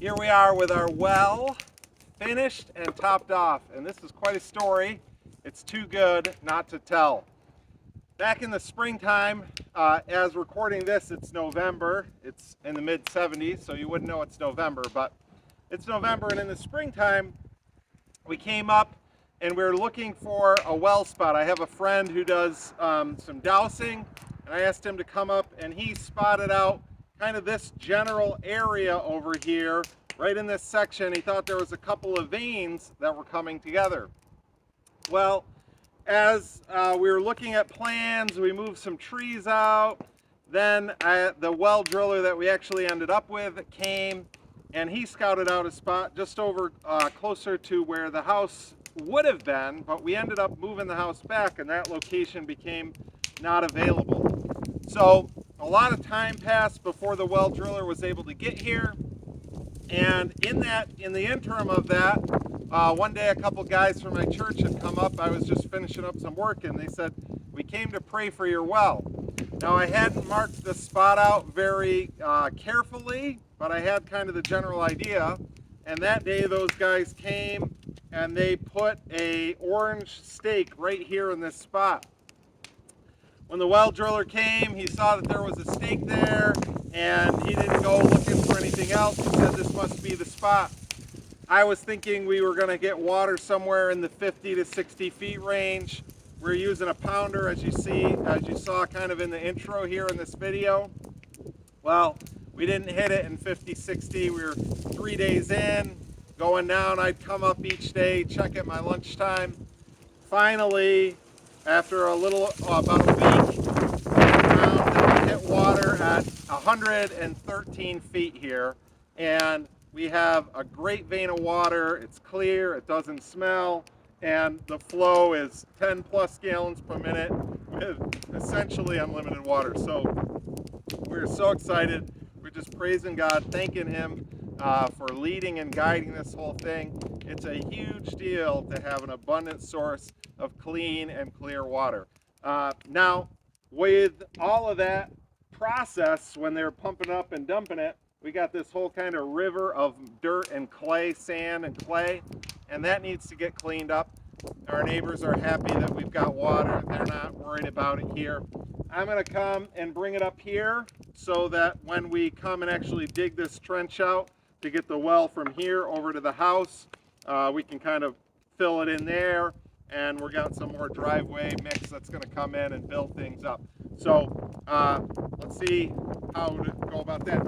Here we are with our well finished and topped off, and this is quite a story. It's too good not to tell. Back in the springtime, as recording this, it's November. It's in the mid 70s, so you wouldn't know it's November, but it's November, and in the springtime, we came up and we were looking for a well spot. I have a friend who does some dowsing, and I asked him to come up, and he spotted out kind of this general area over here, right in this section. He thought there was a couple of veins that were coming together. Well, as we were looking at plans, we moved some trees out. Then the well driller that we actually ended up with came, and he scouted out a spot just over closer to where the house would have been, but we ended up moving the house back, and that location became not available. So a lot of time passed before the well driller was able to get here, and in the interim of that, one day a couple guys from my church had come up. I was just finishing up some work, and they said, "We came to pray for your well." Now, I hadn't marked the spot out very carefully, but I had kind of the general idea. And that day those guys came and they put a orange stake right here in this spot. When the well driller came, he saw that there was a stake there, and he didn't go looking for anything else. He said this must be the spot. I was thinking we were going to get water somewhere in the 50 to 60 feet range. We're using a pounder, as you saw kind of in the intro here in this video. Well, we didn't hit it in 50, 60. We were 3 days in, going down. I'd come up each day, check at my lunchtime. Finally, after about a week, we hit water at 113 feet here, and we have a great vein of water. It's clear, it doesn't smell, and the flow is 10 plus gallons per minute with essentially unlimited water. So we're so excited. We're just praising God, thanking Him for leading and guiding this whole thing. It's a huge deal to have an abundant source of clean and clear water. Now, with all of that process, when they're pumping up and dumping it, we got this whole kind of river of dirt and clay, sand and clay, and that needs to get cleaned up. Our neighbors are happy that we've got water. They're not worried about it here. I'm going to come and bring it up here so that when we come and actually dig this trench out to get the well from here over to the house, we can kind of fill it in there, and we're got some more driveway mix that's going to come in and build things up. So let's see how to go about that.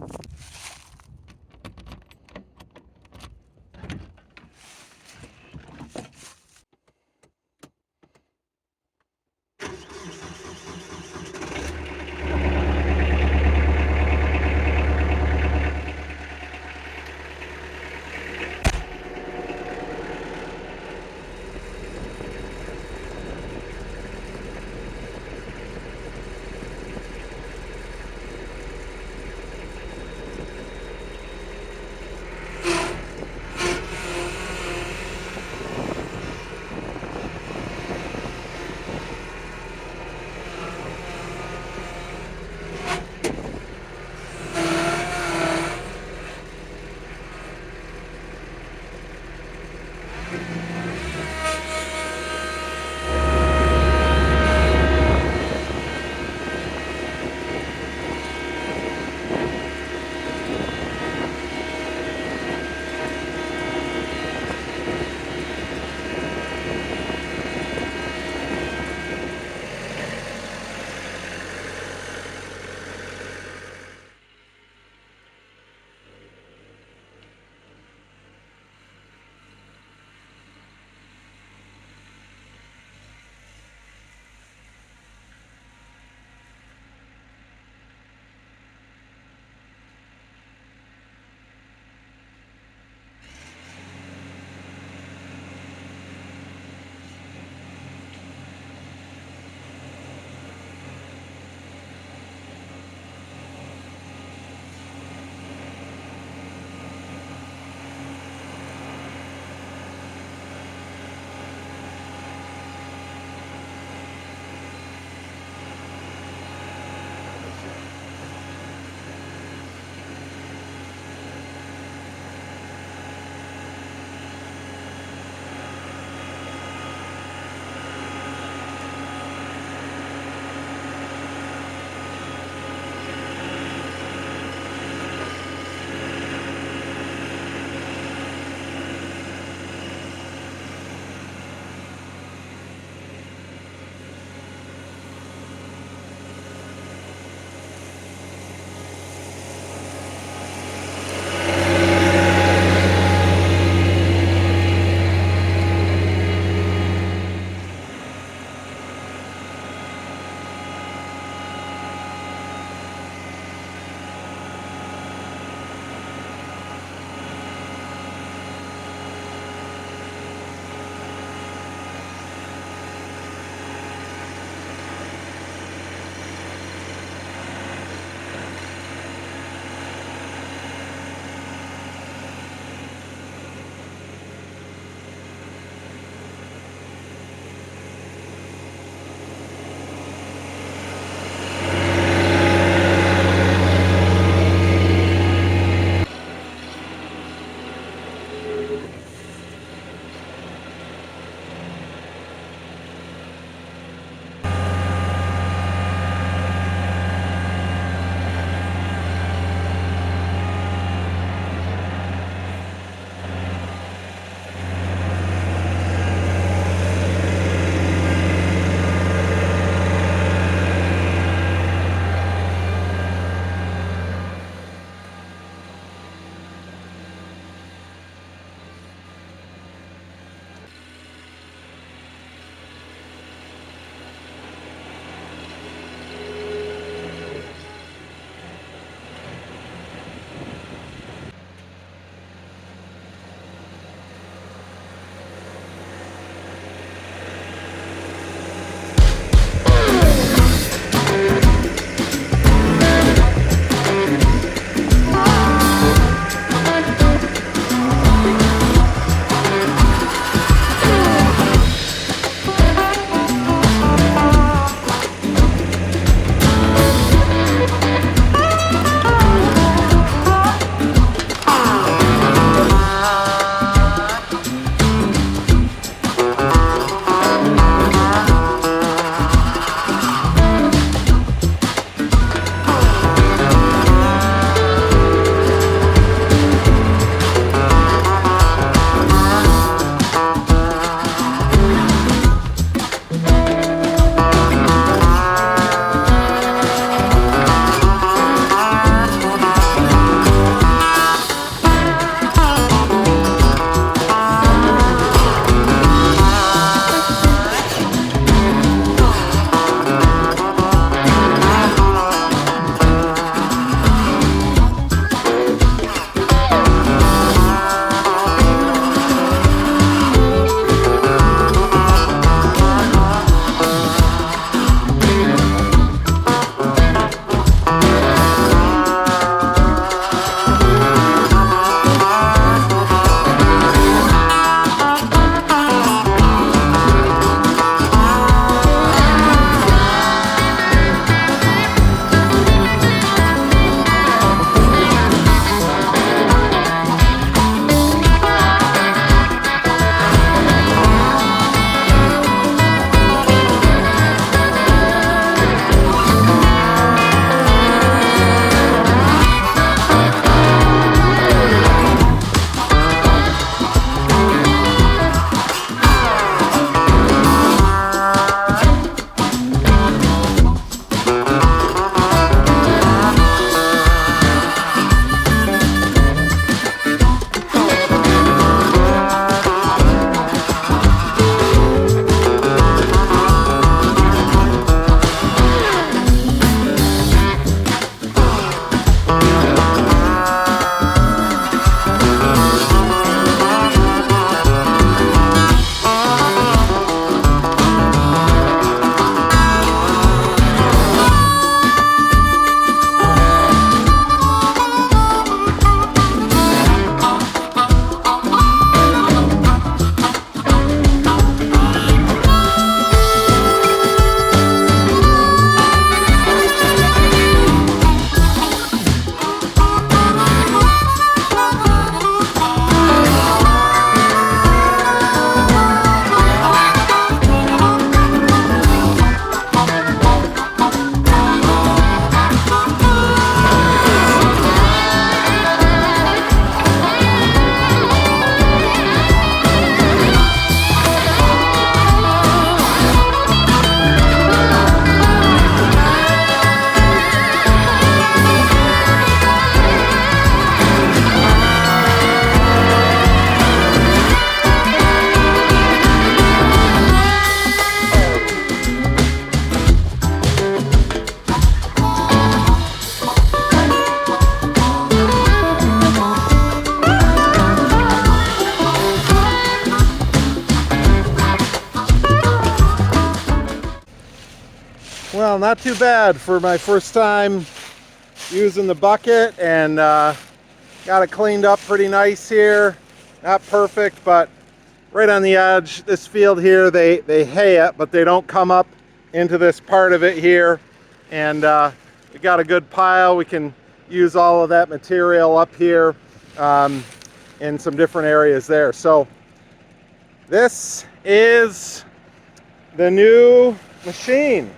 not too bad for my first time using the bucket, and got it cleaned up pretty nice here. Not perfect, but right on the edge. This field here, they hay it, but they don't come up into this part of it here. And we got a good pile. We can use all of that material up here in some different areas there. So this is the new machine.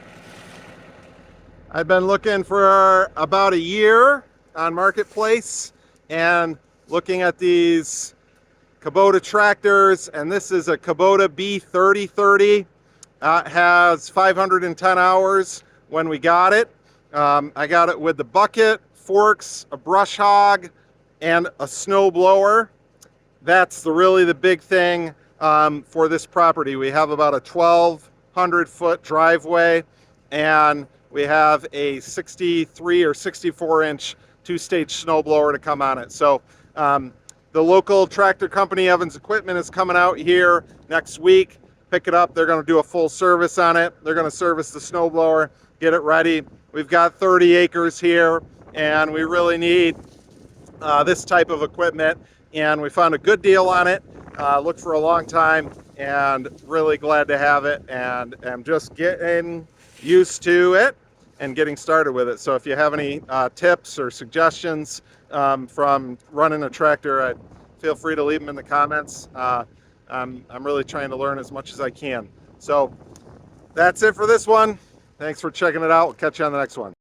I've been looking for about a year on Marketplace and looking at these Kubota tractors, and this is a Kubota B3030. It has 510 hours when we got it. I got it with the bucket, forks, a brush hog, and a snow blower. That's really the big thing for this property. We have about a 1,200 foot driveway, and we have a 63 or 64 inch two-stage snow blower to come on it. So the local tractor company, Evans Equipment, is coming out here next week, pick it up. They're going to do a full service on it. They're going to service the snow blower, get it ready. We've got 30 acres here, and we really need this type of equipment, and we found a good deal on it. Looked for a long time, and really glad to have it, and I'm just getting used to it and getting started with it. So if you have any tips or suggestions from running a tractor, feel free to leave them in the comments. I'm really trying to learn as much as I can. So that's it for this one. Thanks for checking it out. We'll catch you on the next one.